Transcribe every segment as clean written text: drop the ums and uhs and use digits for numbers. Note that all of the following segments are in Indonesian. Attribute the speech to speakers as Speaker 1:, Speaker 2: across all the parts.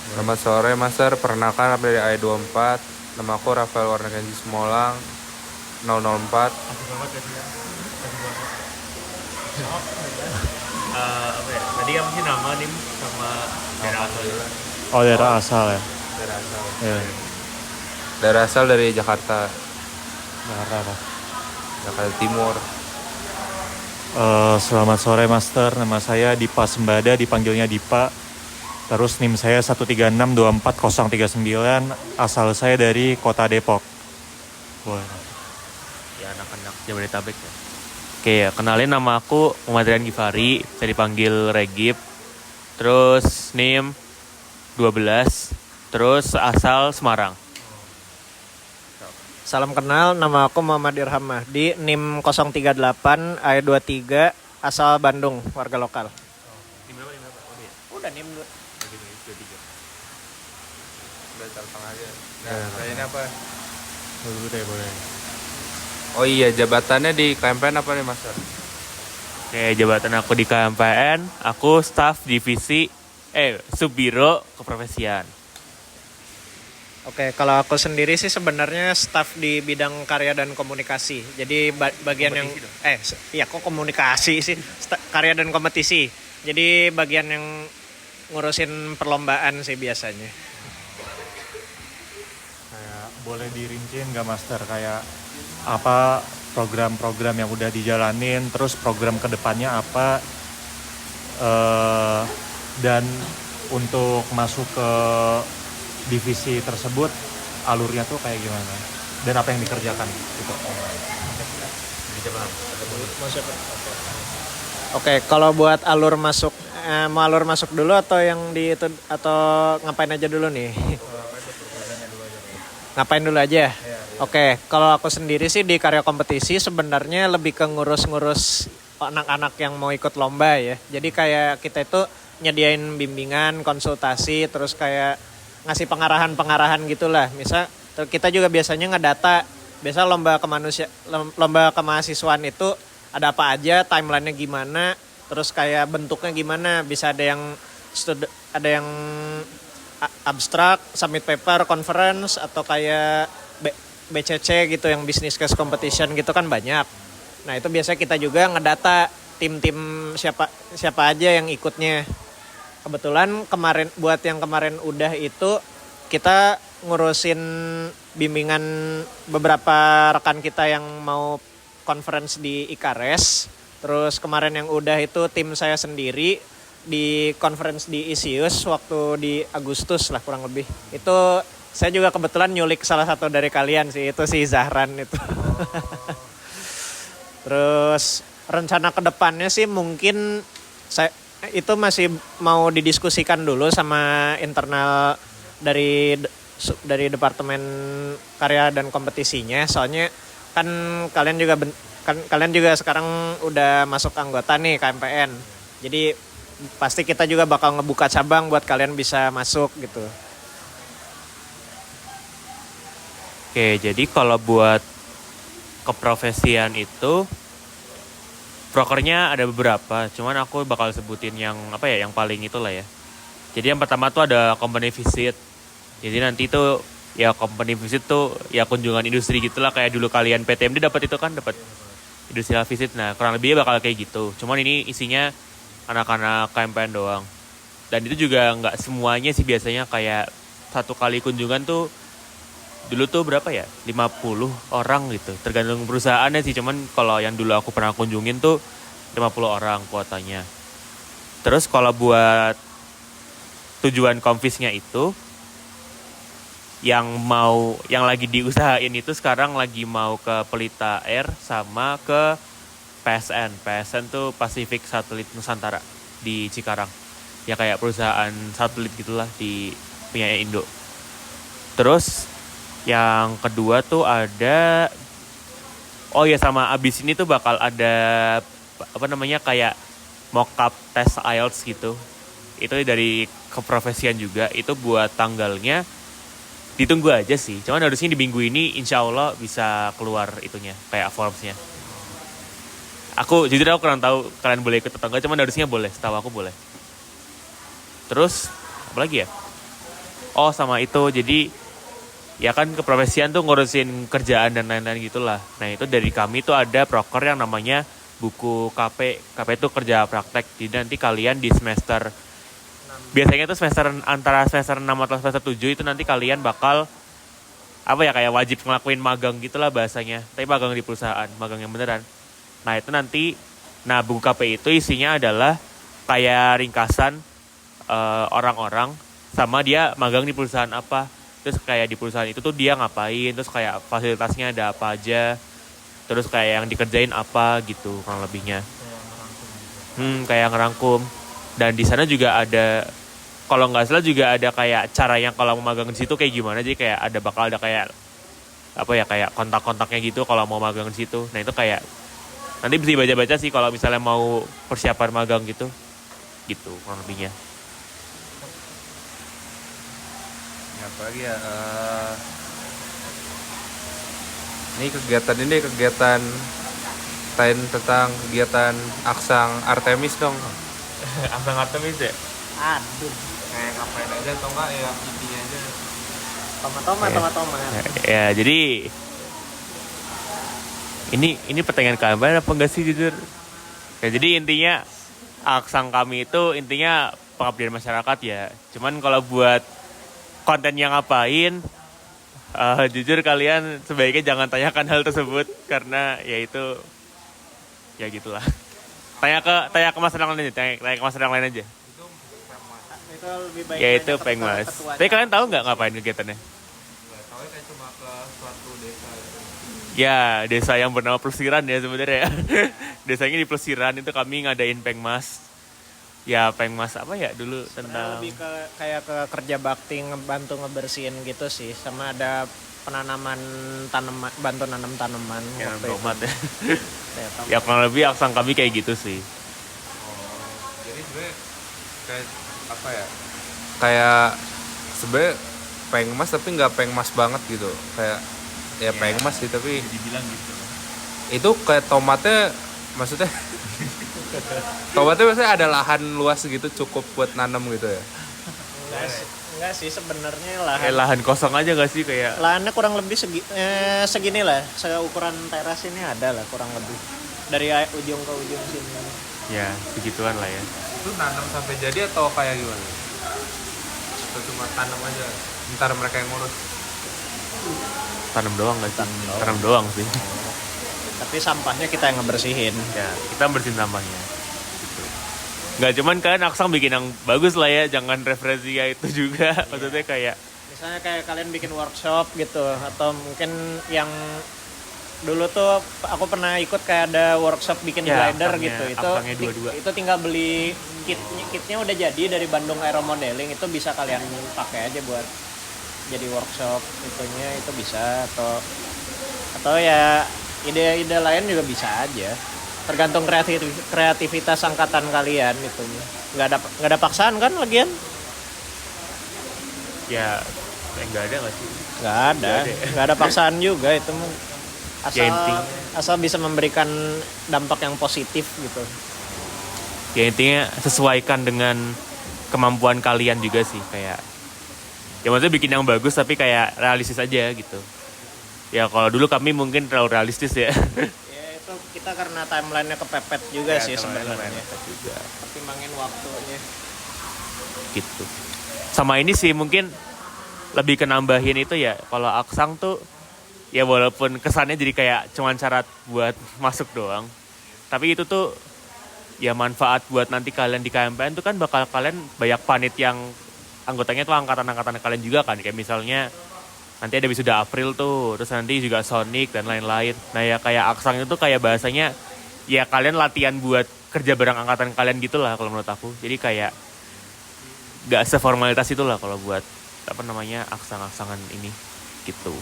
Speaker 1: Selamat sore, Master. Perkenalkan apa dari AI24. Nama aku Rafael Warna Kenji Simolang 004.
Speaker 2: Asik banget ya sih ya. Asik banget. Apa ya? Tadi apa sih nama nih sama daerah asal juga?
Speaker 3: Oh, daerah asal ya.
Speaker 1: Daerah asal.
Speaker 3: Ya,
Speaker 1: Daerah asal dari Jakarta,
Speaker 3: Jakarta apa?
Speaker 1: Jakarta Timur.
Speaker 3: Selamat sore Master, nama saya Dipa Sembada, dipanggilnya Dipa. Terus NIM saya 1362439, asal saya dari kota Depok. Boleh.
Speaker 2: Ya anak-anak Jabodetabek ya. Oke ya, kenalin nama aku Muhammad Rian Gifari, saya dipanggil Regip. Terus NIM 12, terus asal Semarang.
Speaker 4: Salam kenal, nama aku Muhammad Irham Mahdi, NIM 038 AI23, asal Bandung, warga lokal.
Speaker 2: NIM berapa? Oh, iya.
Speaker 4: Udah NIM
Speaker 1: Udah telepon aja. Nah, saya ini apa?
Speaker 3: Dulu deh, boleh.
Speaker 1: Oh iya, jabatannya di KMPN apa nih, Master?
Speaker 2: Oke, jabatan aku di KMPN, aku staf divisi Subbiro Keprofesian.
Speaker 4: Oke, kalau aku sendiri sih sebenarnya staf di bidang karya dan komunikasi. Jadi bagian yang kok komunikasi sih, karya dan kompetisi. Jadi bagian yang ngurusin perlombaan sih biasanya.
Speaker 3: Kayak boleh dirinciin nggak Master, kayak apa program-program yang udah dijalanin, terus program kedepannya apa, dan untuk masuk ke divisi tersebut alurnya tuh kayak gimana dan apa yang dikerjakan gitu.
Speaker 4: Oke, kalau buat alur masuk, mau alur masuk dulu atau yang di itu atau ngapain aja dulu nih? Ngapain dulu aja? Oke, kalau aku sendiri sih di karya kompetisi sebenarnya lebih ke ngurus-ngurus anak-anak yang mau ikut lomba ya. Jadi kayak kita itu nyediain bimbingan, konsultasi, terus kayak ngasih pengarahan-pengarahan gitulah. Misal kita juga biasanya ngedata, biasa lomba kemahasiswaan itu ada apa aja, timelinenya gimana, terus kayak bentuknya gimana, bisa ada yang abstrak, submit paper, conference, atau kayak BCC gitu yang business case competition gitu kan banyak. Nah itu biasanya kita juga ngedata tim-tim siapa aja yang ikutnya. Kebetulan buat yang kemarin udah itu kita ngurusin bimbingan beberapa rekan kita yang mau conference di IKARES. Terus kemarin yang udah itu tim saya sendiri di conference di ISIUS waktu di Agustus lah kurang lebih. Itu saya juga kebetulan nyulik salah satu dari kalian sih, itu si Zahran itu. Terus rencana kedepannya sih mungkin itu masih mau didiskusikan dulu sama internal dari departemen karya dan kompetisinya. Soalnya kan kalian juga sekarang udah masuk anggota nih KMPN. Jadi pasti kita juga bakal ngebuka cabang buat kalian bisa masuk gitu.
Speaker 2: Oke, jadi kalau buat keprofesian itu prokernya ada beberapa, cuman aku bakal sebutin yang yang paling itulah ya. Jadi yang pertama tuh ada company visit. Jadi nanti tuh ya company visit tuh ya kunjungan industri gitulah, kayak dulu kalian PTMD dapat itu kan, dapat industrial visit. Nah, kurang lebih bakal kayak gitu. Cuman ini isinya anak-anak KMPN doang. Dan itu juga nggak semuanya sih, biasanya kayak satu kali kunjungan tuh dulu tuh berapa ya? 50 orang gitu. Tergantung perusahaannya sih. Cuman kalau yang dulu aku pernah kunjungin tuh 50 orang kuotanya. Terus kalau buat tujuan konfisnya itu yang lagi diusahain itu sekarang lagi mau ke Pelita Air sama ke PSN. PSN tuh Pacific Satellite Nusantara di Cikarang. Ya kayak perusahaan satelit gitulah di punya Indo. Terus yang kedua tuh ada sama abis ini tuh bakal ada kayak mock-up tes IELTS gitu. Itu dari keprofesian juga. Itu buat tanggalnya ditunggu aja sih. Cuman harusnya di minggu ini insya Allah bisa keluar itunya, kayak formsnya. Aku kurang tahu kalian boleh ikut atau enggak, cuman harusnya boleh, setahu aku boleh. Terus apa lagi ya? Oh sama itu, jadi ya kan keprofesian tuh ngurusin kerjaan dan lain-lain gitulah. Nah itu dari kami tuh ada proker yang namanya buku KP. KP itu kerja praktek. Jadi nanti kalian di semester, biasanya tuh semester antara semester 6 atau semester 7 itu nanti kalian bakal apa ya, kayak wajib ngelakuin magang gitulah bahasanya. Tapi magang di perusahaan, magang yang beneran. Nah itu nanti, nah buku KP itu isinya adalah kayak ringkasan orang-orang sama dia magang di perusahaan apa. Terus kayak di perusahaan itu tuh dia ngapain, terus kayak fasilitasnya ada apa aja, terus kayak yang dikerjain apa gitu kurang lebihnya. Kayak ngerangkum. Dan di sana juga ada, kalau nggak salah juga ada kayak caranya kalau mau magang di situ kayak gimana. Jadi kayak bakal ada kayak apa ya, kayak kontak-kontaknya gitu kalau mau magang di situ. Nah itu kayak nanti bisa dibaca-baca sih kalau misalnya mau persiapan magang gitu kurang lebihnya.
Speaker 1: Ya, apa lagi ya? Ini kegiatan lain tentang kegiatan Aksang Artemis dong.
Speaker 2: Aksang Artemis ya?
Speaker 4: Aduh.
Speaker 1: Kayak ngapain aja atau enggak ya, intinya aja.
Speaker 4: Toma-toma.
Speaker 2: Ya jadi ini pertanyaan kalian apa enggak sih jujur? Ya jadi intinya Aksang kami itu intinya pengabdian masyarakat ya. Cuman kalau buat konten yang ngapain, jujur kalian sebaiknya jangan tanyakan hal tersebut karena ya itu ya gitulah. Tanya ke masyarakat lain aja, tanya ke masyarakat lain aja.
Speaker 4: Itu lebih baik.
Speaker 2: Ya itu Pengmas. Tapi kalian tahu nggak ngapain kegiatannya?
Speaker 1: Tahu kayak cuma ke suatu desa gitu.
Speaker 2: Ya, desa yang bernama Plesiran ya sebenarnya. Desanya di Plesiran itu kami ngadain Pengmas. Ya Pengmas apa ya dulu tentang
Speaker 4: lebih ke kayak ke kerja bakti, ngebantu ngebersihin gitu sih, sama ada penanaman tanaman, bantu nanam tanaman
Speaker 2: ya,
Speaker 4: waktu
Speaker 2: tomat ya.
Speaker 4: Ya,
Speaker 2: Ya kurang lebih Aksang kami kayak gitu sih.
Speaker 1: Jadi sebenarnya kayak apa ya? Kayak sebenarnya Pengmas tapi nggak Pengmas banget gitu. Kayak ya Pengmas sih tapi
Speaker 2: Dibilang gitu.
Speaker 1: itu kayak tomatnya, maksudnya tomatnya maksudnya ada lahan luas gitu cukup buat nanam gitu ya.
Speaker 4: enggak sih sebenarnya
Speaker 2: Kayak lahan kosong aja gak sih kayak?
Speaker 4: lahannya kurang lebih segini lah, seukuran teras ini ada lah kurang lebih dari ujung ke ujung sini.
Speaker 2: Ya segituan lah ya.
Speaker 1: Itu nanam sampai jadi atau kayak gimana? Atau cuma tanam aja, ntar mereka yang ngurus?
Speaker 2: Tanam doang gak sih? Tanam doang sih.
Speaker 4: Tapi sampahnya kita yang ngebersihin.
Speaker 2: Ya kita bersihin sampahnya. Gitu. Gak cuman kan Aksang bikin yang bagus lah ya, jangan referensi ya itu juga. Maksudnya kayak
Speaker 4: Misalnya kayak kalian bikin workshop gitu, atau mungkin yang dulu tuh aku pernah ikut kayak ada workshop bikin
Speaker 2: ya,
Speaker 4: glider
Speaker 2: Aksangnya-
Speaker 4: gitu. Itu
Speaker 2: Aksangnya dua-dua.
Speaker 4: itu tinggal beli kitnya udah jadi dari Bandung Aero Modeling, itu bisa kalian pakai aja buat jadi workshop itunya, itu bisa atau ya ide-ide lain juga bisa aja, tergantung kreativitas angkatan kalian itu. Nggak ada paksaan kan lagian.
Speaker 2: ya nggak ada gak sih?
Speaker 4: Nggak ada paksaan juga itu mah.
Speaker 2: Ya, intinya-
Speaker 4: asal bisa memberikan dampak yang positif gitu.
Speaker 2: Ya intinya sesuaikan dengan kemampuan kalian juga sih, kayak ya maksudnya bikin yang bagus tapi kayak realistis aja gitu. Ya kalau dulu kami mungkin terlalu realistis ya.
Speaker 4: Ya itu kita karena timelinenya kepepet juga
Speaker 2: Ya,
Speaker 4: sih
Speaker 2: timeline
Speaker 4: sebenarnya.
Speaker 2: kepepet juga.
Speaker 4: Pertimbangin waktunya.
Speaker 2: Gitu. Sama ini sih mungkin lebih ke nambahin itu ya, kalau Aksang tuh ya walaupun kesannya jadi kayak cuman syarat buat masuk doang, tapi itu tuh ya manfaat buat nanti kalian di KMPN tuh kan bakal kalian banyak panit yang anggotanya tuh angkatan-angkatan kalian juga kan, kayak misalnya nanti ada wisuda April tuh, terus nanti juga Sonic dan lain-lain. Nah ya kayak Aksang itu kayak bahasanya ya kalian latihan buat kerja bareng angkatan kalian gitu lah kalau menurut aku. Jadi kayak gak seformalitas itulah kalau buat apa namanya aksang-aksangan ini gitu.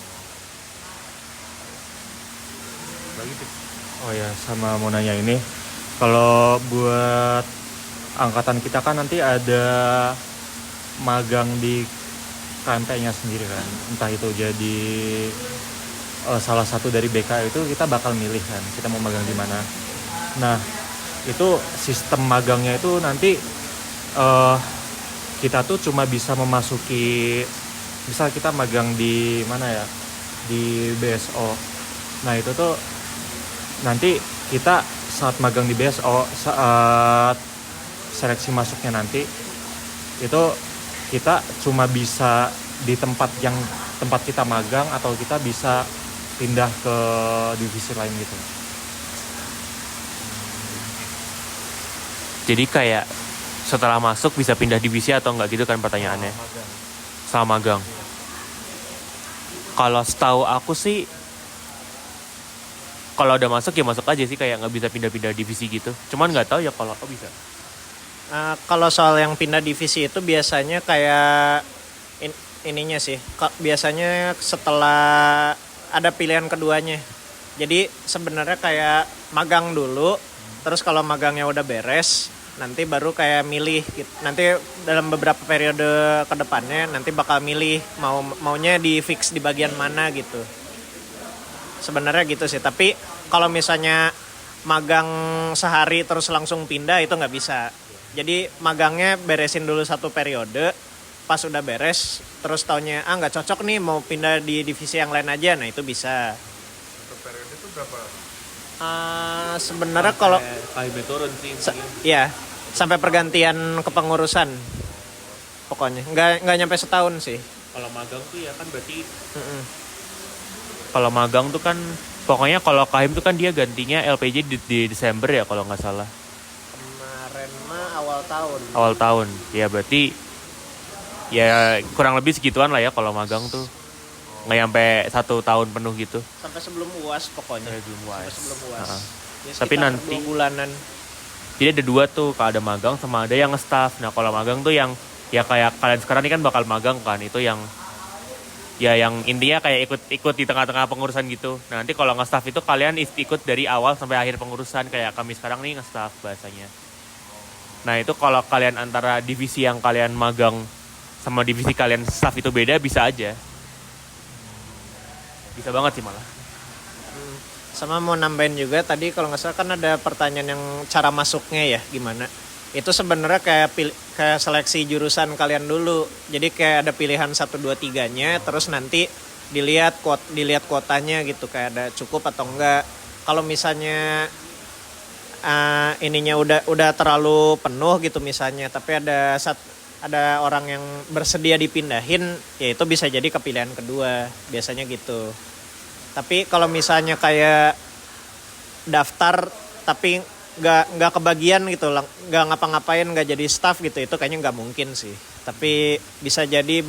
Speaker 3: Oh ya, sama mau nanya ini, kalau buat angkatan kita kan nanti ada magang di KMP-nya sendiri kan, entah itu jadi salah satu dari BK itu kita bakal milih kan, kita mau magang di mana. Nah, itu sistem magangnya itu nanti kita tuh cuma bisa memasuki misal kita magang di mana ya, di BSO. Nah itu tuh nanti kita saat magang di BSO, saat seleksi masuknya nanti itu kita cuma bisa di tempat kita magang, atau kita bisa pindah ke divisi lain gitu.
Speaker 2: Jadi kayak setelah masuk bisa pindah divisi atau enggak gitu kan pertanyaannya. Selama magang. Kalau setahu aku sih kalau udah masuk ya masuk aja sih, kayak nggak bisa pindah-pindah divisi gitu. Cuman nggak tahu ya kalau aku bisa.
Speaker 4: Kalau soal yang pindah divisi itu biasanya kayak ininya sih. Biasanya setelah ada pilihan keduanya. Jadi sebenarnya kayak magang dulu, terus kalau magangnya udah beres, nanti baru kayak milih gitu. Nanti dalam beberapa periode ke depannya nanti bakal milih maunya di fix di bagian mana gitu. Sebenarnya gitu sih, tapi kalau misalnya magang sehari terus langsung pindah itu nggak bisa. Jadi magangnya beresin dulu satu periode, pas udah beres terus taunya nggak cocok nih mau pindah di divisi yang lain aja, nah itu bisa.
Speaker 1: Satu periode itu berapa?
Speaker 4: Sebenarnya kalau
Speaker 2: KIB turun sih.
Speaker 4: ya sampai pergantian kepengurusan pokoknya nggak nyampe setahun sih.
Speaker 2: Kalau magang tuh ya kan berarti kalau magang tuh kan pokoknya kalau KHIM tuh kan dia gantinya LPJ di Desember ya kalau nggak salah.
Speaker 4: Kemarin mah awal
Speaker 2: tahun ya, berarti ya kurang lebih segituan lah ya kalau magang tuh. Nggak nyampe 1 tahun penuh gitu.
Speaker 4: sampai sebelum UAS pokoknya.
Speaker 2: Sampai sebelum UAS.
Speaker 4: Ya,
Speaker 2: Tapi nanti
Speaker 4: 2 bulanan.
Speaker 2: jadi ada 2 tuh, ada magang sama ada yang nge-staff. Nah kalau magang tuh yang ya kayak kalian sekarang ini kan bakal magang kan, itu yang ya yang intinya kayak ikut di tengah-tengah pengurusan gitu. Nah, nanti kalau nge-staff itu kalian ikut dari awal sampai akhir pengurusan, kayak kami sekarang nih nge-staff bahasanya. Nah itu kalau kalian antara divisi yang kalian magang sama divisi kalian staff itu beda, bisa aja. Bisa banget sih malah.
Speaker 4: Sama mau nambahin juga tadi kalau nggak salah kan ada pertanyaan yang cara masuknya ya gimana. Itu sebenarnya kayak seleksi jurusan kalian dulu. Jadi kayak ada pilihan 1 2 3-nya, terus nanti dilihat kuotanya gitu, kayak ada cukup atau enggak. Kalau misalnya ininya udah terlalu penuh gitu misalnya, tapi ada orang yang bersedia dipindahin, ya itu bisa jadi kepilihan kedua, biasanya gitu. Tapi kalau misalnya kayak daftar tapi nggak kebagian gitu, nggak ngapa-ngapain, nggak jadi staff gitu, itu kayaknya nggak mungkin sih. Tapi bisa jadi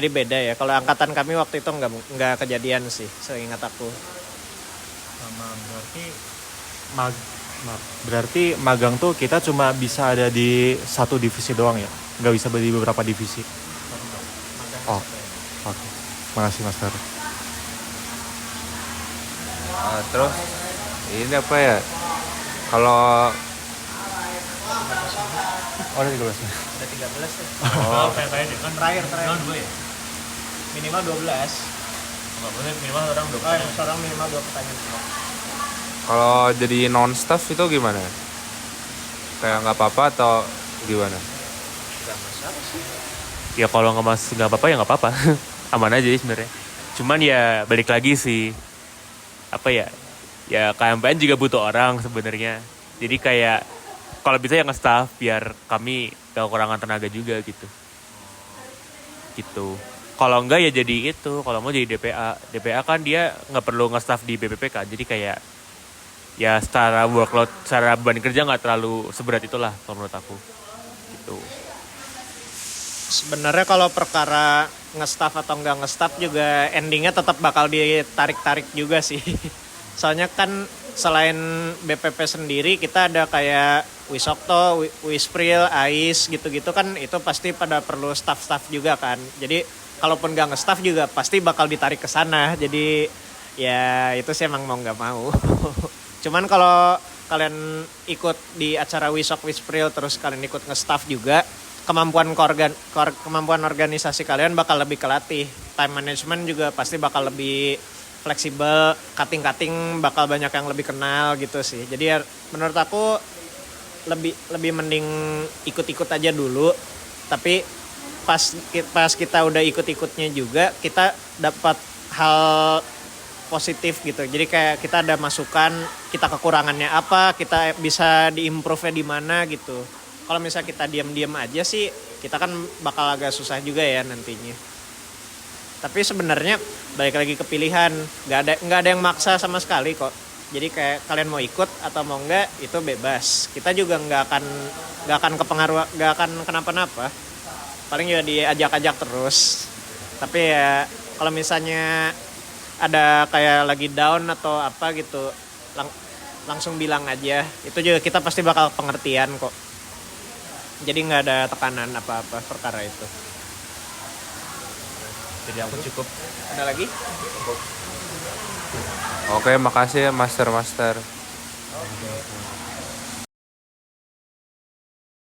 Speaker 4: beda ya. Kalau angkatan kami waktu itu nggak kejadian sih, seingat aku.
Speaker 3: Sama berarti magang tuh kita cuma bisa ada di satu divisi doang ya, nggak bisa di beberapa divisi. Oh, oke. Makasih Mas Fer.
Speaker 1: Terus ini apa ya? Kalau
Speaker 3: Udah 13 ya?
Speaker 4: Udah 13 ya.
Speaker 2: Oh, kayak kan
Speaker 4: Terakhir.
Speaker 2: minimal 2 ya?
Speaker 4: Minimal 12.
Speaker 2: Enggak boleh minimal orang 2
Speaker 4: Seorang minimal 2 pertanyaan.
Speaker 1: kalau jadi non staff itu gimana? Kayak nggak apa-apa atau gimana?
Speaker 2: Ya kalau nggak apa-apa ya nggak apa-apa. Aman aja sih sebenarnya. Cuman ya balik lagi sih, apa ya KMPN juga butuh orang sebenarnya. Jadi kayak kalau bisa yang nge-staff biar kami gak kekurangan tenaga juga gitu. Kalau enggak ya jadi itu, kalau mau jadi DPA kan dia nggak perlu nge-staff di BPP kan. Jadi kayak ya secara workload, secara beban kerja nggak terlalu seberat itulah kalau menurut aku gitu.
Speaker 4: Sebenarnya kalau perkara nge-staff atau enggak nge-staff juga endingnya tetap bakal ditarik-tarik juga sih. Soalnya kan selain BPP sendiri kita ada kayak Wisokto, Wispril, AIS gitu-gitu kan, itu pasti pada perlu staff-staff juga kan. Jadi kalaupun gak nge-staff juga pasti bakal ditarik ke sana. Jadi ya itu sih emang mau gak mau. Cuman kalau kalian ikut di acara Wisok, Wispril terus kalian ikut nge-staff juga, kemampuan organisasi kalian bakal lebih kelatih. Time management juga pasti bakal lebih fleksibel, cutting bakal banyak yang lebih kenal gitu sih. Jadi ya, menurut aku lebih mending ikut-ikut aja dulu. Tapi pas kita udah ikut-ikutnya juga kita dapat hal positif gitu. Jadi kayak kita ada masukan, kita kekurangannya apa, kita bisa diimprove di mana gitu. Kalau misalnya kita diam-diam aja sih, kita kan bakal agak susah juga ya nantinya. Tapi sebenarnya balik lagi ke pilihan, nggak ada yang maksa sama sekali kok. Jadi kayak kalian mau ikut atau mau enggak itu bebas. Kita juga nggak akan kepengaruh, nggak akan kenapa-napa. Paling juga diajak-ajak terus. Tapi ya kalau misalnya ada kayak lagi down atau apa gitu, langsung bilang aja. Itu juga kita pasti bakal pengertian kok. Jadi nggak ada tekanan apa-apa perkara itu.
Speaker 2: Jadi aku cukup.
Speaker 4: Ada lagi?
Speaker 1: Oke, makasih ya master.